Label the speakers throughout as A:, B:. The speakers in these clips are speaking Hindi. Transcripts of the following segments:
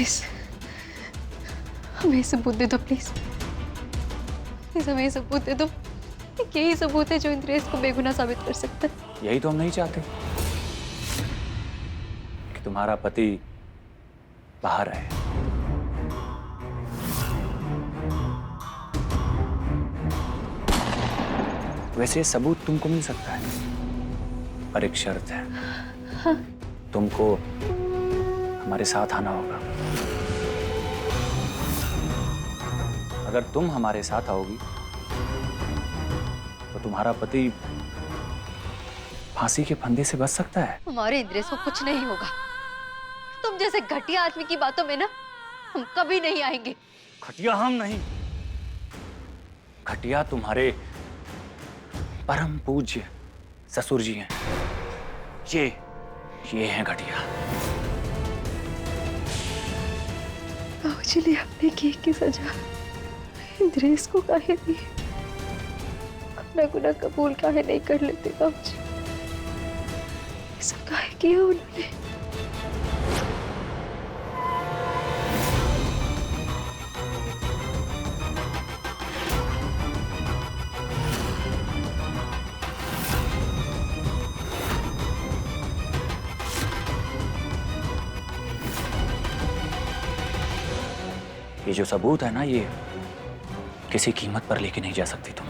A: प्लीज हमें सबूत दे दो, प्लीज प्लीज हमें सबूत दे दो। यही सबूत है जो इंद्रेश को बेगुनाह साबित कर सकता है।
B: यही तो हम नहीं चाहते कि तुम्हारा पति बाहर आए। वैसे ये सबूत तुमको मिल सकता है, पर एक शर्त है।
A: हाँ।
B: तुमको हमारे साथ आना होगा। अगर तुम हमारे साथ आओगी तो तुम्हारा पति फांसी के फंदे से बच सकता है।
A: हमारे इंद्रेश को कुछ नहीं होगा। तुम जैसे घटिया आदमी की बातों में ना हम कभी नहीं आएंगे।
B: घटिया हम नहीं, घटिया तुम्हारे परम पूज्य ससुर जी हैं। ये हैं घटिया।
A: बाबूजी ने अपने किए की सजा इंद्रेश को काहे दी? अपना गुनाह कबूल काहे नहीं कर लेते बाबूजी? ये सब काहे किया उन्होंने?
B: ये जो सबूत है ना, ये किसी कीमत पर लेके नहीं जा सकती तुम।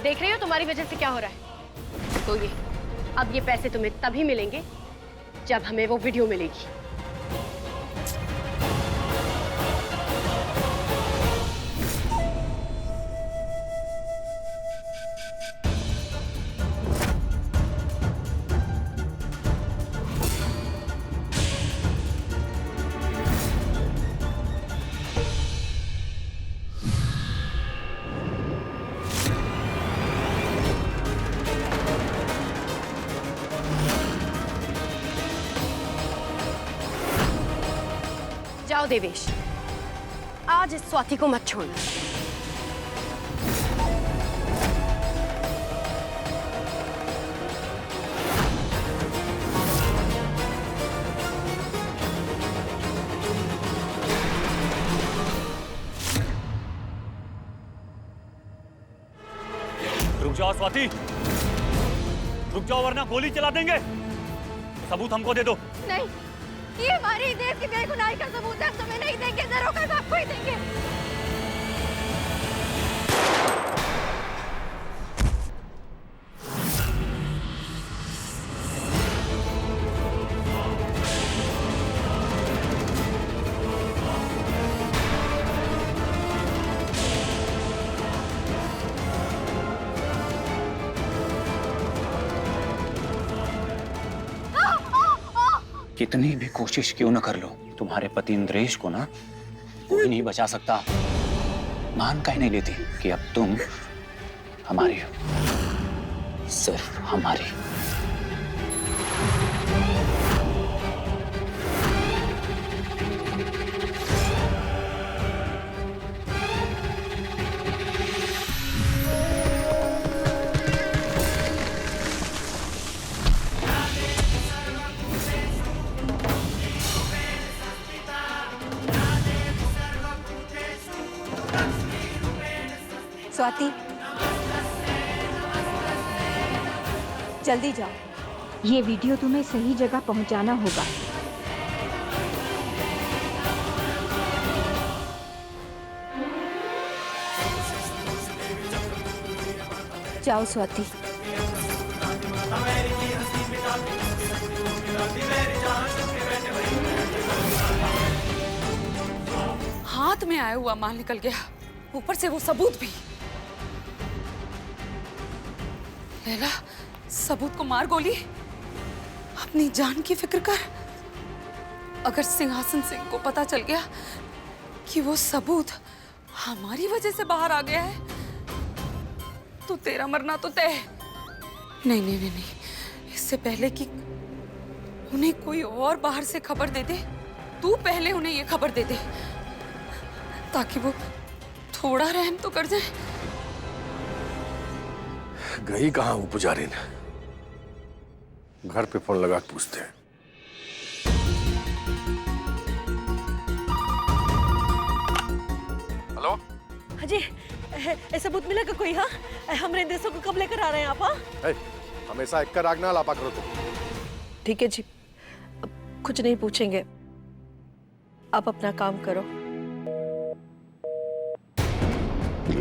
C: देख रही हो तुम्हारी वजह से क्या हो रहा है। तो ये अब ये पैसे तुम्हें तभी मिलेंगे जब हमें वो वीडियो मिलेगी। जाओ देवेश, आज इस स्वाति को मत छोड़ना।
B: रुक जाओ स्वाति, रुक जाओ वरना गोली चला देंगे। सबूत हमको दे दो।
A: नहीं, ये हमारी देश की बेगुनाही का सबूत है। हम तुम्हें नहीं देंगे, जरूर कर आपको ही देंगे।
B: कितनी भी कोशिश क्यों न कर लो, तुम्हारे पति इंद्रेश को ना कोई नहीं बचा सकता। मान काहे नहीं लेती कि अब तुम हमारी हो, सिर्फ हमारी।
D: स्वाति, जल्दी जाओ। ये वीडियो तुम्हें सही जगह पहुंचाना होगा। जाओ स्वाति।
E: हाथ में आया हुआ माल निकल गया, ऊपर से वो सबूत भी। लैला, सबूत को मार गोली, अपनी जान की फिक्र कर। अगर सिंहासन सिंह को पता चल गया कि वो सबूत हमारी वजह से बाहर आ गया है, तो तेरा मरना तो तय है। नहीं नहीं नहीं नहीं, इससे पहले कि उन्हें कोई और बाहर से खबर दे दे, तू पहले उन्हें ये खबर दे दे, ताकि वो थोड़ा रहम तो कर जाए।
F: गई कहाँ वो पुजारी ने? घर पे फोन लगा के पूछते हैं। हेलो
G: हाजी, सबूत मिला का कोई? हाँ, हमारे देशों को कब लेकर आ रहे हैं आप? हाँ,
F: हमेशा एक कर आग ना लापा करो तुम।
G: ठीक है जी, अब कुछ नहीं पूछेंगे, आप अपना काम करो।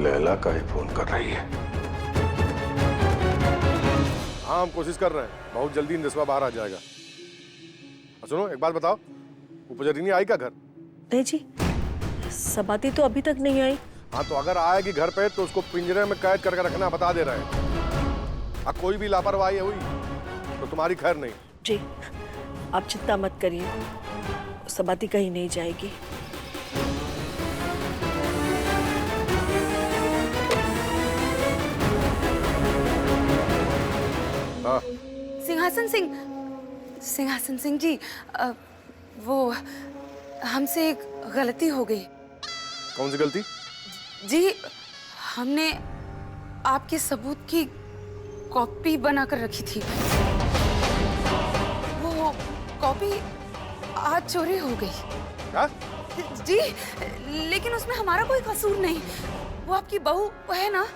F: लैला का ही फोन कर रही है। हाँ, हम कोशिश कर रहे हैं, बहुत जल्दी इंदसवा बाहर आ जाएगा। सुनो, एक बात बताओ, वो पुजारी आई क्या घर?
G: नहीं जी, सबाती तो अभी तक नहीं आई।
F: हाँ, तो अगर आएगी घर पे तो उसको पिंजरे में कैद करके रखना बता दे रहे हैं। अब कोई भी लापरवाही हुई तो तुम्हारी खैर नहीं।
G: जी, आप चिंता मत करिए, सबाती कहीं नहीं जाएगी।
F: हाँ।
E: सिंहासन सिंह जी, वो हमसे एक गलती हो गई।
F: कौन सी गलती?
E: जी, हमने आपके सबूत की कॉपी बनाकर रखी थी। वो कॉपी आज चोरी हो गई।
F: क्या?
E: जी, लेकिन उसमें हमारा कोई कसूर नहीं। वो आपकी बहू है ना,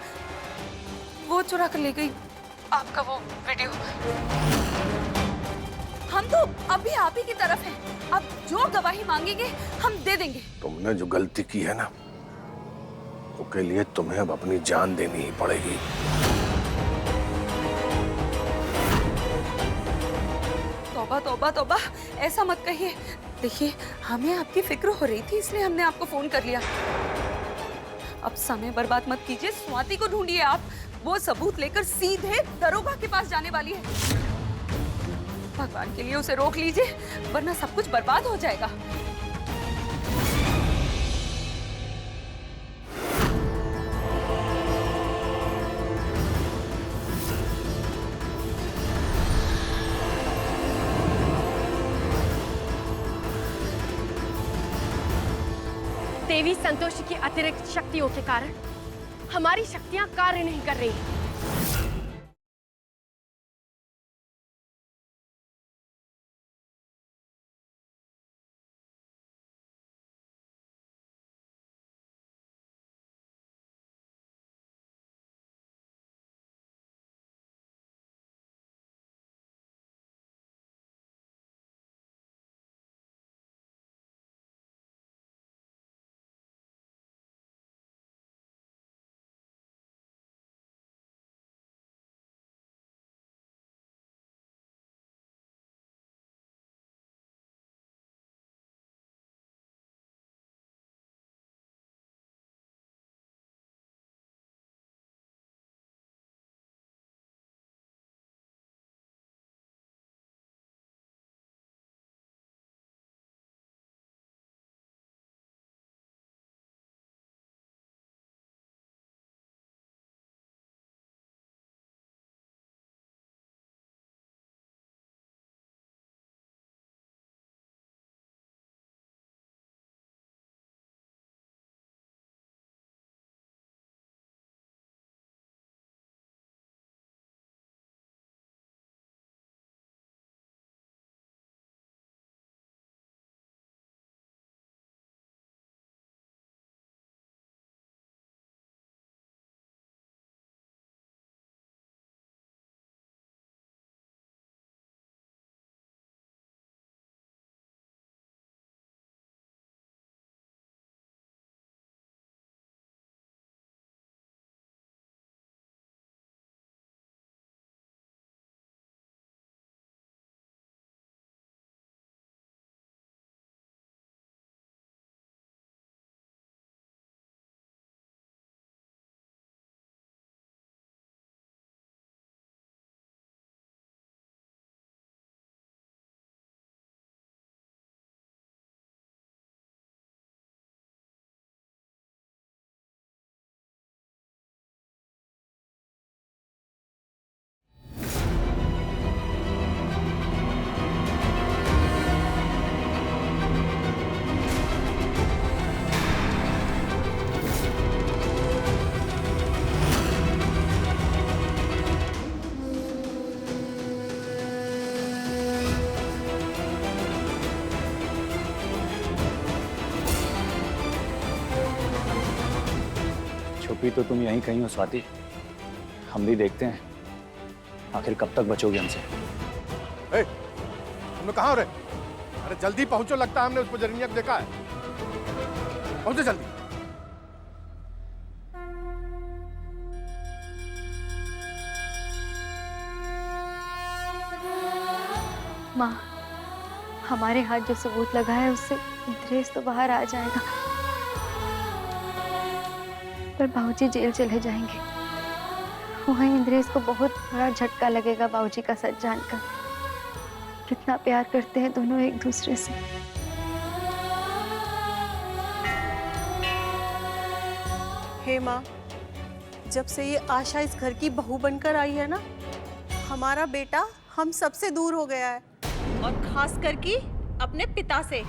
E: वो चुरा कर ले गई आपका वो वीडियो। हम तो अभी आप ही की तरफ हैं। अब जो गवाही मांगेंगे हम दे देंगे।
F: तुमने जो गलती की है ना, उसके लिए तुम्हें अब अपनी जान देनी ही पड़ेगी।
E: तौबा तौबा तौबा, ऐसा मत कहिए। देखिए, हमें आपकी फिक्र हो रही थी, इसलिए हमने आपको फोन कर लिया। अब समय बर्बाद मत कीजिए, स्वाति को ढूंढिए आप। वो सबूत लेकर सीधे दरोगा के पास जाने वाली है। भगवान के लिए उसे रोक लीजिए, वरना सब कुछ बर्बाद हो जाएगा।
C: देवी संतोषी की अतिरिक्त शक्तियों के कारण हमारी शक्तियां कार्य नहीं कर रही।
B: अभी तो तुम यहीं कहीं हो स्वाति, हम भी देखते हैं आखिर कब तक बचोगे हमसे।
F: तुम कहाँ हो रहे? अरे जल्दी पहुंचो, लगता है हमने उस पुजरिया को देखा है। पहुंचो जल्दी।
A: माँ, हमारे हाथ जो सबूत लगा है उससे इंद्रेश तो बाहर आ जाएगा, पर बाबूजी जेल चले जाएंगे। वहीं इंद्रेश को बहुत बड़ा झटका लगेगा बाबूजी का सच जानकर। कितना प्यार करते हैं दोनों एक दूसरे से।
H: हे माँ, जब से ये आशा इस घर की बहू बनकर आई है ना, हमारा बेटा हम सबसे दूर हो गया है, और खास करके अपने पिता से।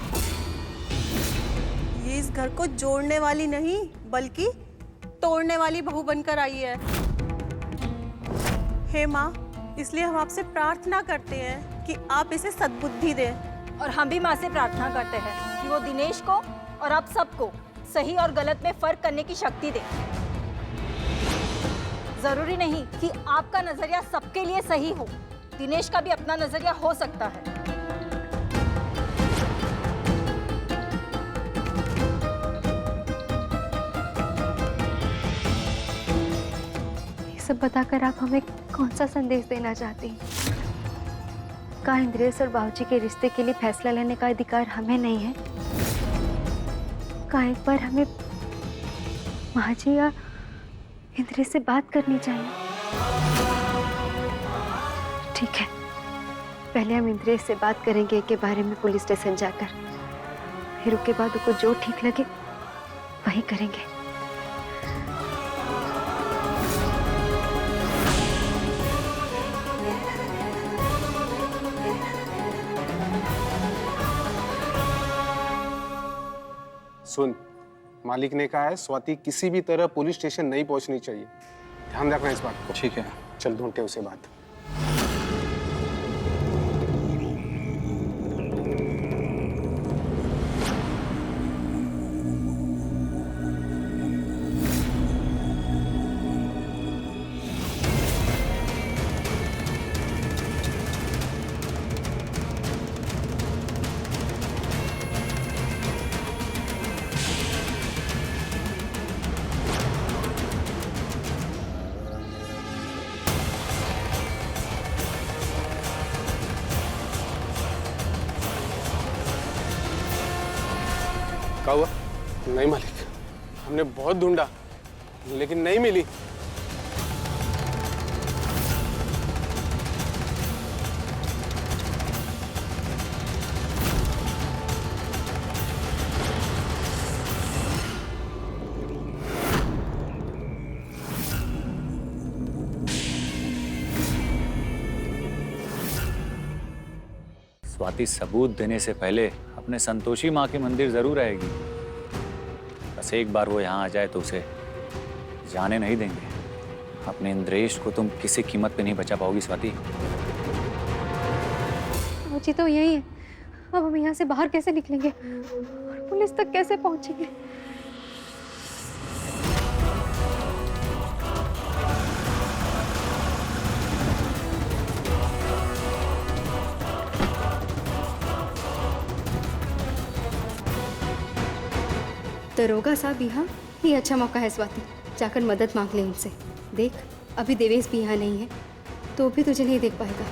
H: ये इस घर को जोड़ने वाली नहीं बल्कि तोड़ने वाली बहू बनकर आई है। हे माँ, इसलिए हम आपसे प्रार्थना करते हैं कि आप इसे सद्बुद्धि दें।
D: और हम भी माँ से प्रार्थना करते हैं कि वो दिनेश को और आप सबको सही और गलत में फर्क करने की शक्ति दे। जरूरी नहीं कि आपका नजरिया सबके लिए सही हो, दिनेश का भी अपना नजरिया हो सकता है।
A: ये सब बताकर आप हमें कौन सा संदेश देना चाहती हैं? का इंद्रेश और बाबूजी के रिश्ते के लिए फैसला लेने का अधिकार हमें नहीं है? का एक बार हमें माँ जी या इंद्रेश से बात करनी चाहिए? ठीक है, पहले हम इंद्रेश से बात करेंगे के बारे में पुलिस स्टेशन जाकर, फिर उसके बाद उनको जो ठीक लगे वही करेंगे।
I: सुन, मालिक ने कहा है स्वाति किसी भी तरह पुलिस स्टेशन नहीं पहुंचनी चाहिए। ध्यान रखना इस बात को।
B: ठीक है।
I: चल ढूंढते उसे बात। क्या हुआ? नहीं मालिक, हमने बहुत ढूंढा लेकिन नहीं मिली।
B: स्वाति सबूत देने से पहले अपने संतोषी माँ के मंदिर जरूर आएगी। बस एक बार वो यहाँ आ जाए तो उसे जाने नहीं देंगे। अपने इंद्रेश को तुम किसी कीमत पे नहीं बचा पाओगी स्वाति।
A: बाबूजी तो यही है, अब हम यहाँ से बाहर कैसे निकलेंगे और पुलिस तक कैसे पहुँचेंगे? दरोगा साहब यहाँ, ये अच्छा मौका है स्वाति, जाकर मदद मांग ले उनसे। देख, अभी देवेश भी यहाँ नहीं है तो भी तुझे नहीं देख पाएगा।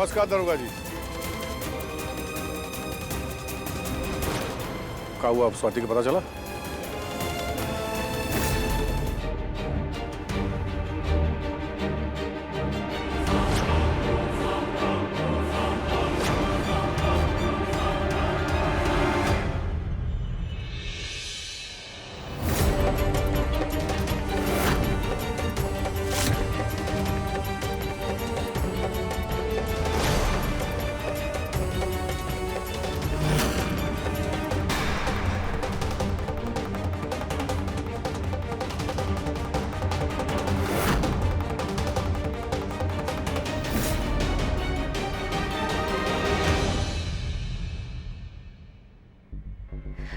F: नमस्कार दरोगा जी। क्या हुआ, अब स्वाति को पता चला?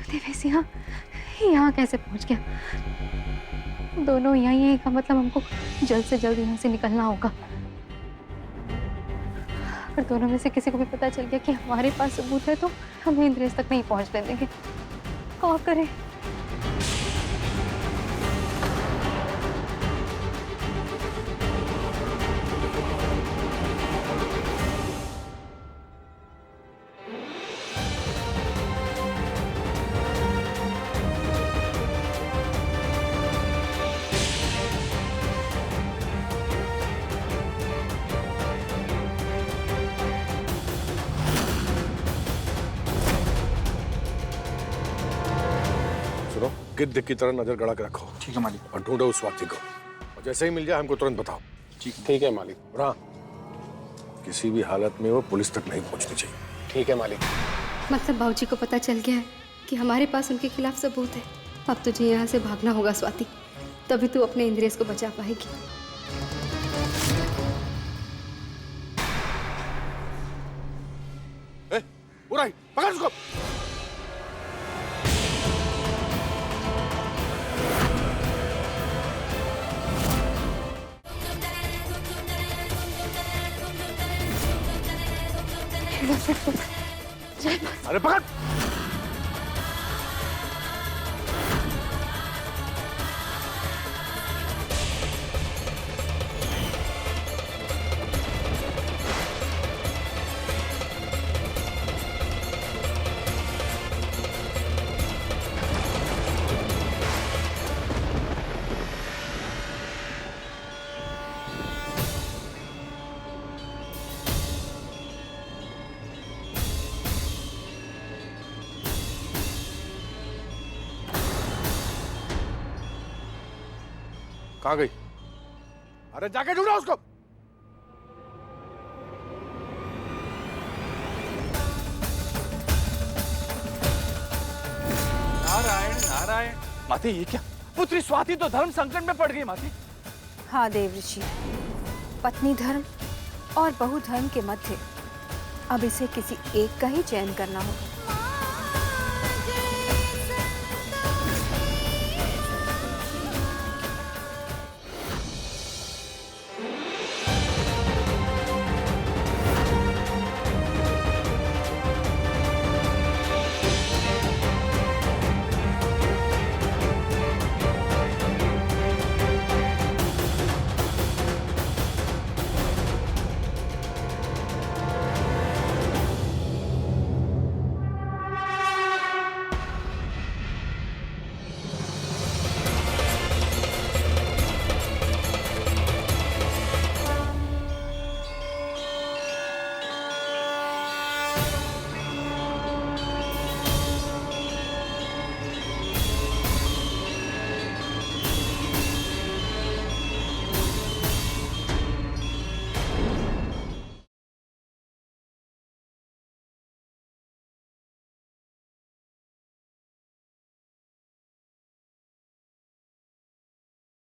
A: देवेश यहाँ कैसे पहुंच गया? दोनों यहाँ ही हैं, का मतलब हमको जल्द से जल्द यहाँ से निकलना होगा। अगर दोनों में से किसी को भी पता चल गया कि हमारे पास सबूत है तो हमें इंद्रेश तक नहीं पहुंचने देंगे। क्या करें? गिद्ध की तरह नजर गड़ा के रखो।
I: ठीक है मालिक।
F: और ढूंढो उस स्वाति को, और जैसे ही मिल जाए हमको तुरंत बताओ।
I: ठीक है मालिक।
F: और हाँ, किसी भी हालत में वो पुलिस तक नहीं पहुंचनी चाहिए।
I: ठीक है मालिक।
A: मतलब बाबूजी को पता चल गया है कि हमारे पास उनके खिलाफ सबूत है। अब तुझे यहाँ से भागना होगा स्वाति, तभी तू अपने इंद्रेश को बचा पाएगी।
F: बुराई, पकड़ उसको। अरे पकड़। कहाँ गई? अरे जाके ढूंढो उसको।
J: नारायण नारायण। माते ये क्या? पुत्री स्वाति तो धर्म संकट में पड़ गई माते।
D: हाँ देव ऋषि, पत्नी धर्म और बहु धर्म के मध्य अब इसे किसी एक का ही चयन करना होगा।